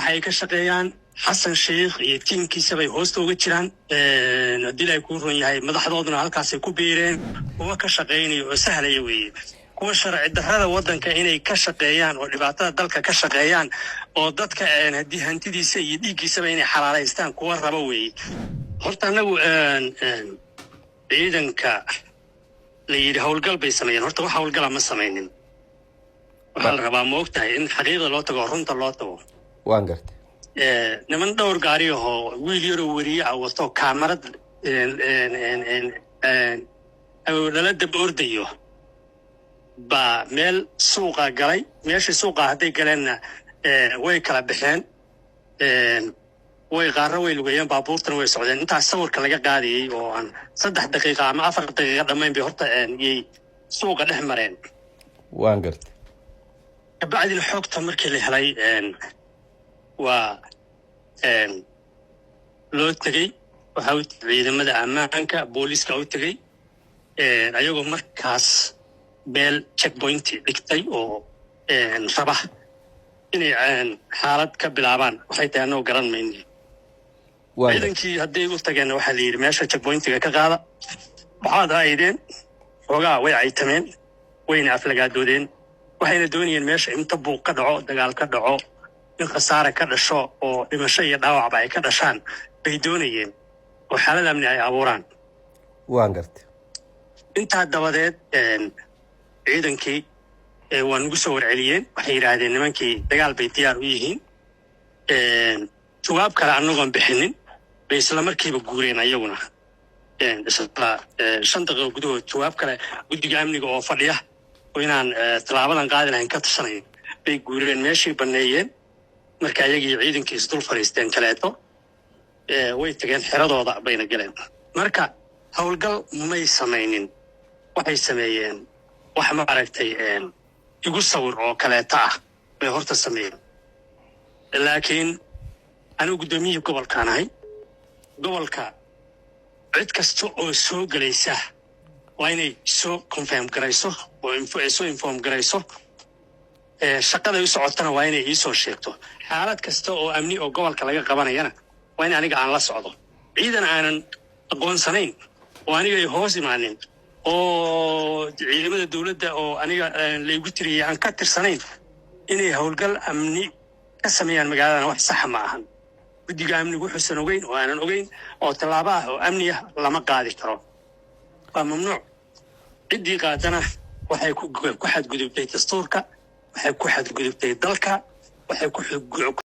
waxay ka shaqeeyaan xasan sheekh iyo tiimkiisa bay hoosta uga jiraan haddii ay ku run yahay madaxdooduna halkaasay ku biireen kuwa ka shaqeynayo oo sahlaya weeye kuwa sharci darrada waddanka inay ka shaqeeyaan oo dhibaatada dalka ka shaqeeyaan oo dadka haddii hantidiisa iyo dhiiggiisaba inay xalaalaystaan kuwa raba weeye horta anagu ciidanka la yidhi howlgal bay sameeyeen horta wax howlgala ma samaynin waxaa la rabaa ma ogtahay in xaqiiqda loo tago runta loo tago waan gartay niman dhowr gaari ahoo wiil yaroo weriye ah wato kaamarad lala daba ordayo baa meel suuqa galay meeshii suuqa hadday galeenna way kala baxeen way qaarra way lugayeen baabuurtana way socdeen intaas sawirka laga qaadayey oo aan 3 daqiiqa ama 4 daqiiqa dhammayn bay horta yay suuqa dhex mareen waan gartay kabacdina xogta markii la helay waa loo tegey waxaa u ciidamada ammaanka booliiska u tegey ayagoo markaas meel checkpoint dhigtay oo raba inay xaalad ka bilaabaan waxay tahay anoo garan mayno ciidankii hadday u tageen waxaa la yidhi meesha checkpointiga ka qaada waxaad ahaydeen xoogaa way caytameen wayna aflagaadoodeen waxayna doonayeen meesha inta buuq ka dhaco dagaal ka dhaco in khasaare ka dhasho oo dhimasho iyo dhaawacba ay ka dhashaan bay doonayeen oo xaalad amni ay abuuraan waan gartay intaa dabadeed ciidankii waa nagu soo warceliyeen waxay yidhaahdeen nimankii dagaal bay diyaar u yihiin jawaab kale annagoon bixinin bay isla markiiba guureen ayaguna isla 5 daqiiqo gudahood jawaab kale guddiga amniga oo fadhiya oo inaan talaabadan qaadi lahayn ka tusanayn bay guureen meeshii banneeyeen marka ayagii ciidankii isdul fadhiisteen kaleeto way tageen xeradooda bayna galeen marka howlgal may samaynin waxay sameeyeen wax ma aragtay igu sawir oo kaleeta ah bay horta sameeyeen laakiin anigu gudoomiyihii gobolkaan ahay gobolka cid kasta oo soo galaysa waa inay soo confirm garayso oo soo inform garayso shaqada u socotana waa inay ii soo sheegto xaalad kasta oo amni oo gobolka laga qabanayana waa in aniga aan la socdo ciidan aanan aqoonsanayn oo aniga ay hoos imaanin oo ciidamada dawladda oo aniga laygu tiriyay aan ka tirsanayn inay howlgal amni ka sameeyaan magaalada wax sax ma ahan guddiga amnigu wuxuusan ogeyn oo aanan ogeyn oo tallaabo ah oo amni ah lama qaadi karo waa mamnuuc ciddii qaadana waxay ku xadgudubtay dastuurka waxay ku xadgudubtay dalka waxay ku